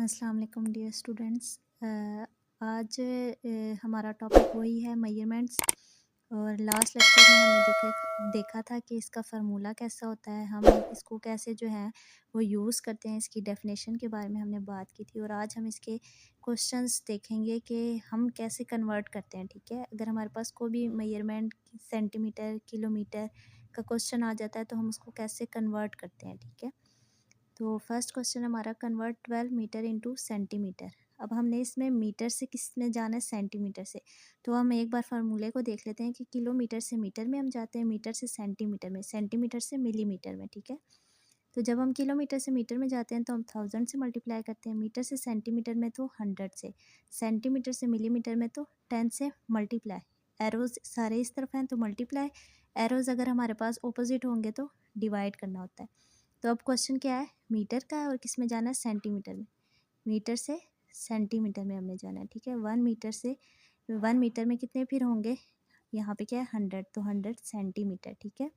अस्सलाम वालेकुम dear students. आज हमारा टॉपिक वही है मेजरमेंट्स। और लास्ट लेक्चर में हमने देखा था कि इसका फार्मूला कैसा होता है, हम इसको कैसे जो है वो यूज़ करते हैं, इसकी डेफिनेशन के बारे में हमने बात की थी। और आज हम इसके क्वेश्चंस देखेंगे कि हम कैसे कन्वर्ट करते हैं। ठीक है, अगर हमारे पास कोई भी मेजरमेंट सेंटीमीटर किलोमीटर का क्वेश्चन आ जाता है तो हम उसको कैसे कन्वर्ट करते हैं। ठीक है, तो फर्स्ट क्वेश्चन हमारा कन्वर्ट 12 मीटर इनटू सेंटीमीटर। अब हमने इसमें मीटर से किस में जाना है, सेंटीमीटर से। तो हम एक बार फार्मूले को देख लेते हैं कि किलोमीटर से मीटर में हम जाते हैं, मीटर से सेंटीमीटर में, सेंटीमीटर से मिलीमीटर में। ठीक है, तो जब हम किलोमीटर से मीटर में जाते हैं तो हम 1000 से मल्टीप्लाई करते हैं, मीटर से सेंटीमीटर में तो 100 से, सेंटीमीटर से मिलीमीटर में तो 10 से मल्टीप्लाई। एरोज़ सारे इस तरफ हैं तो मल्टीप्लाई, एरोज़ अगर हमारे पास ऑपोजिट होंगे तो डिवाइड करना होता है। तो अब क्वेश्चन क्या है, मीटर का है और किस में जाना है, सेंटीमीटर में। मीटर से सेंटीमीटर में हमने जाना है। ठीक है, 1 मीटर से 1 मीटर में कितने फिर होंगे, यहाँ पे क्या है 100, तो 100 सेंटीमीटर। ठीक है,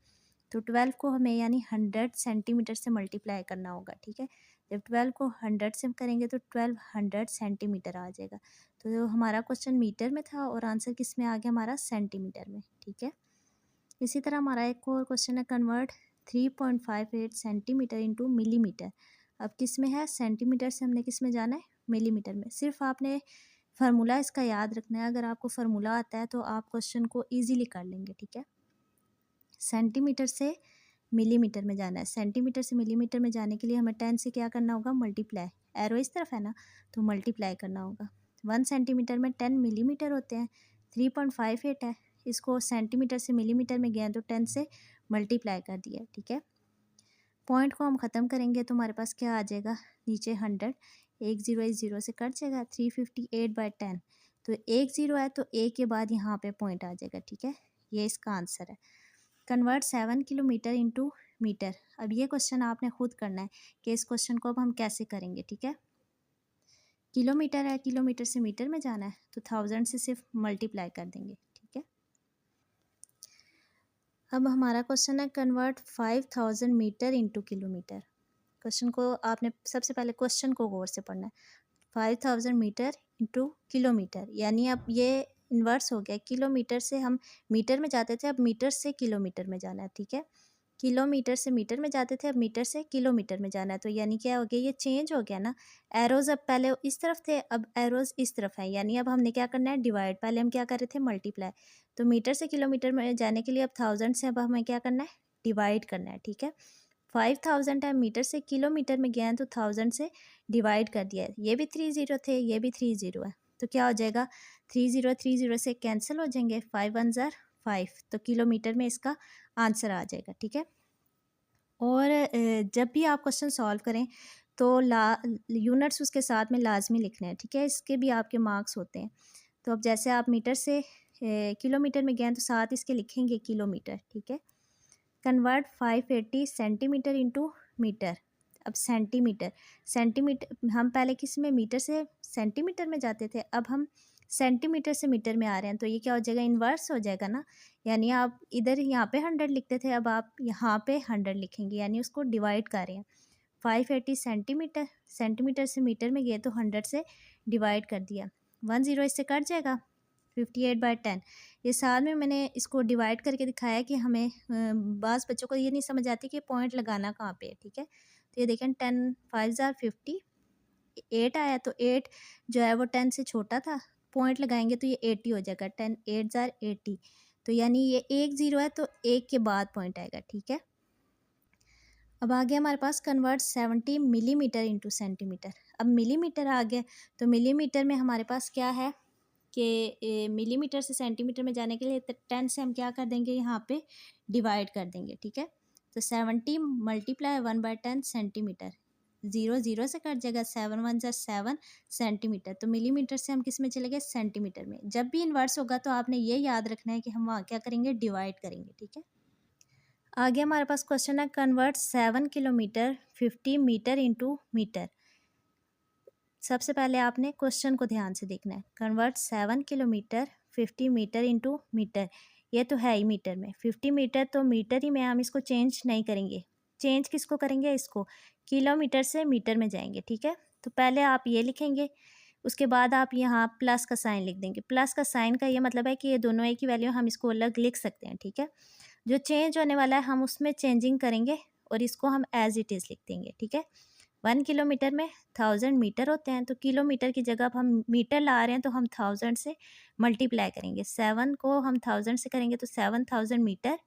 तो 12 को हमें यानी 100 सेंटीमीटर से मल्टीप्लाई करना होगा। ठीक है, जब 12 को 100 से करेंगे तो 1200 सेंटीमीटर आ जाएगा। तो जो हमारा क्वेश्चन मीटर में था और आंसर किस में आ गया हमारा, सेंटीमीटर में। ठीक है, इसी तरह हमारा एक और क्वेश्चन है, कन्वर्ट 3.58 सेंटीमीटर इंटू मिलीमीटर। अब किस में है, सेंटीमीटर से हमने किस में जाना है, मिलीमीटर में। सिर्फ आपने फार्मूला इसका याद रखना है, अगर आपको फार्मूला आता है तो आप क्वेश्चन को ईजिली कर लेंगे। ठीक है, सेंटीमीटर से मिलीमीटर में जाना है, सेंटीमीटर से मिलीमीटर में जाने के लिए हमें 10 से क्या करना होगा, मल्टीप्लाई। एरो इस तरफ है ना, तो मल्टीप्लाई करना होगा। 1 सेंटीमीटर में 10 मिलीमीटर होते हैं, 3.58 है, इसको सेंटीमीटर से मिलीमीटर में गया तो 10 से मल्टीप्लाई कर दिया। ठीक है, पॉइंट को हम ख़त्म करेंगे तो हमारे पास क्या आ जाएगा, नीचे 100, एक ज़ीरो इस ज़ीरो से कट जाएगा, 358/10। तो एक ज़ीरो है तो एक के बाद यहाँ पे पॉइंट आ जाएगा। ठीक है, ये इसका आंसर है। Convert 7 kilometre into metre. अब ये क्वेश्चन आपने खुद करना है कि इस क्वेश्चन को अब हम कैसे करेंगे। ठीक है, किलोमीटर है, किलोमीटर से मीटर में जाना है तो 1000 से सिर्फ मल्टीप्लाई कर देंगे। ठीक है, अब हमारा क्वेश्चन है, convert 5000 metre into kilometre. Question को आपने सबसे पहले क्वेश्चन को गौर से पढ़ना है। 5000 मीटर इंटू किलोमीटर, यानी अब ये इन्वर्स हो गया, किलोमीटर से हम मीटर में जाते थे, अब मीटर से किलोमीटर में जाना है। ठीक है, किलोमीटर से मीटर में जाते थे, अब मीटर से किलोमीटर में जाना है। तो यानी क्या हो गया, ये चेंज हो गया ना। एरोज़ अब पहले इस तरफ थे, अब एरोज़ इस तरफ है, यानी अब हमने क्या करना है, डिवाइड। पहले हम क्या कर रहे थे, मल्टीप्लाई। तो मीटर से किलोमीटर में जाने के लिए अब 1000 से अब हमें क्या करना है, डिवाइड करना है। ठीक है, 5000 है, मीटर से किलोमीटर में गया है तो 1000 से डिवाइड कर दिया है। ये भी 3 ज़ीरो थे, ये भी 3 ज़ीरो है, तो क्या हो जाएगा, 3 ज़ीरो से कैंसिल हो जाएंगे, 5 1 ज़ार 5, तो किलोमीटर में इसका आंसर आ जाएगा। ठीक है, और जब भी आप क्वेश्चन सॉल्व करें तो यूनिट्स उसके साथ में लाजमी लिखने हैं। ठीक है, इसके भी आपके मार्क्स होते हैं। तो अब जैसे आप मीटर से किलोमीटर में गए हैं तो साथ इसके लिखेंगे किलोमीटर। ठीक है, कन्वर्ट 580 सेंटीमीटर इंटू मीटर। अब सेंटीमीटर, सेंटीमीटर हम पहले किस में, मीटर से सेंटीमीटर में जाते थे, अब हम सेंटीमीटर से मीटर में आ रहे हैं, तो ये क्या हो जाएगा, इन्वर्स हो जाएगा ना। यानी आप इधर यहाँ पे 100 लिखते थे, अब आप यहाँ पे 100 लिखेंगे, यानी उसको डिवाइड कर रहे हैं। 580 सेंटीमीटर, सेंटीमीटर से मीटर में गए तो 100 से डिवाइड कर दिया, 1 ज़ीरो इससे कट जाएगा, 58/10। ये साल में मैंने इसको डिवाइड करके दिखाया कि हमें बाज़ बच्चों को ये नहीं समझ आती कि पॉइंट लगाना कहाँ पे है। ठीक है, तो ये देखें 10 5 ज़ार 50, 8 आया तो 8 जो है वो 10 से छोटा था, पॉइंट लगाएंगे तो ये 80 हो जाएगा, 10 8 ज़ार 80। तो यानी ये एक ज़ीरो है तो एक के बाद पॉइंट आएगा। ठीक है, अब आ गया हमारे पास, कन्वर्ट 70 मिलीमीटर इंटू सेंटीमीटर। अब मिलीमीटर आ गया, तो मिलीमीटर में हमारे पास क्या है कि मिलीमीटर से सेंटीमीटर में जाने के लिए 10 से हम क्या कर देंगे, यहाँ पे डिवाइड कर देंगे। ठीक है, तो 70 मल्टीप्लाई 1/10 सेंटीमीटर, ज़ीरो ज़ीरो से कट जाएगा, 7 1 ज़ा 7 सेंटीमीटर। तो मिलीमीटर से हम किस में चले गए, सेंटीमीटर में। जब भी इन्वर्स होगा तो आपने ये याद रखना है कि हम वहाँ क्या करेंगे, डिवाइड करेंगे। ठीक है, आगे हमारे पास क्वेश्चन है, convert 7 kilometre 50 metre into metre. सबसे पहले आपने क्वेश्चन को ध्यान से देखना है, convert 7 kilometre 50 metre into metre. ये तो है ही मीटर में, 50 मीटर तो मीटर ही में, हम इसको चेंज नहीं करेंगे। चेंज किसको करेंगे, इसको, किलोमीटर से मीटर में जाएंगे। ठीक है, तो पहले आप ये लिखेंगे, उसके बाद आप यहाँ प्लस का साइन लिख देंगे। प्लस का साइन का ये मतलब है कि ये दोनों एक ही वैल्यू, हम इसको अलग लिख सकते हैं, ठीक है। जो चेंज होने वाला है हम उसमें चेंजिंग करेंगे और इसको हम एज इट इज़ लिख देंगे, ठीक है। 1 किलोमीटर में 1000 मीटर होते हैं, तो किलोमीटर की जगह अब हम मीटर ला रहे हैं तो हम 1000 से मल्टीप्लाई करेंगे। 7 को हम 1000 से करेंगे तो 7000 मीटर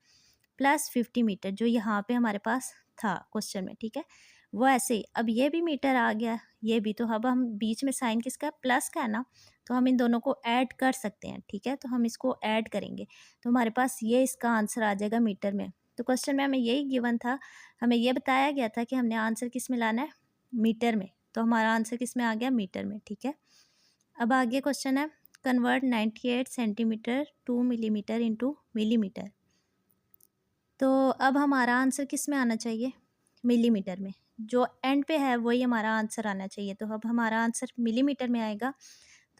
प्लस 50 मीटर, जो यहाँ पे हमारे पास था क्वेश्चन में, ठीक है। वो ऐसे ही अब ये भी मीटर आ गया, ये भी, तो अब हम बीच में साइन किसका है, प्लस का है ना, तो हम इन दोनों को ऐड कर सकते हैं, ठीक है। तो हम इसको ऐड करेंगे तो हमारे पास ये इसका आंसर आ जाएगा मीटर में। तो क्वेश्चन में हमें यही गिवन था, हमें ये बताया गया था कि हमने आंसर किस में लाना है, मीटर में, तो हमारा आंसर किस में आ गया, मीटर में, ठीक है। अब आगे क्वेश्चन है, convert 98 centimetre two millimetre into millimetre. तो अब हमारा आंसर किस में आना चाहिए, मिलीमीटर में, जो एंड पे है वही हमारा आंसर आना चाहिए। तो अब हमारा आंसर मिलीमीटर में आएगा,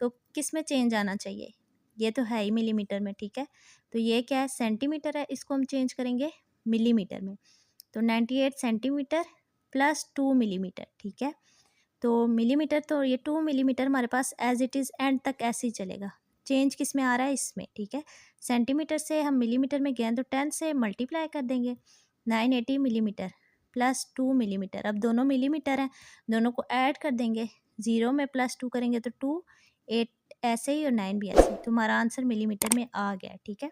तो किस में चेंज आना चाहिए, ये तो है ही मिलीमीटर में, ठीक है। तो ये क्या है, सेंटीमीटर है, इसको हम चेंज करेंगे मिलीमीटर में। तो 98 सेंटीमीटर प्लस 2 मिलीमीटर, ठीक है। तो मिलीमीटर, तो ये 2 मिलीमीटर हमारे पास एज इट इज़ एंड तक ऐसे ही चलेगा। चेंज किस में आ रहा है, इसमें, ठीक है। सेंटीमीटर से हम मिलीमीटर में गए तो 10 से मल्टीप्लाई कर देंगे, 980 मिलीमीटर प्लस 2 मिलीमीटर। अब दोनों मिलीमीटर हैं, दोनों को ऐड कर देंगे, 0 में प्लस 2 करेंगे तो 2, 8 ऐसे ही और 9 भी ऐसे ही। तो हमारा आंसर मिलीमीटर में आ गया, ठीक है।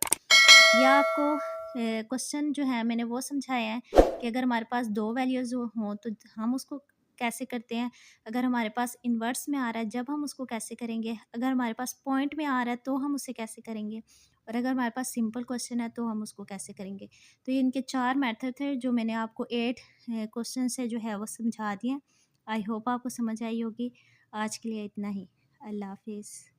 या आपको क्वेश्चन जो है मैंने वो समझाया है कि अगर हमारे पास दो वैल्यूज़ हों तो हम उसको कैसे करते हैं, अगर हमारे पास इन्वर्स में आ रहा है जब हम उसको कैसे करेंगे, अगर हमारे पास पॉइंट में आ रहा है तो हम उसे कैसे करेंगे, और अगर हमारे पास सिंपल क्वेश्चन है तो हम उसको कैसे करेंगे। तो ये इनके 4 मेथड थे जो मैंने आपको 8 क्वेश्चन से जो है वो समझा दिए। आई होप आपको समझ आई होगी। आज के लिए इतना ही। अल्लाह हाफिज़।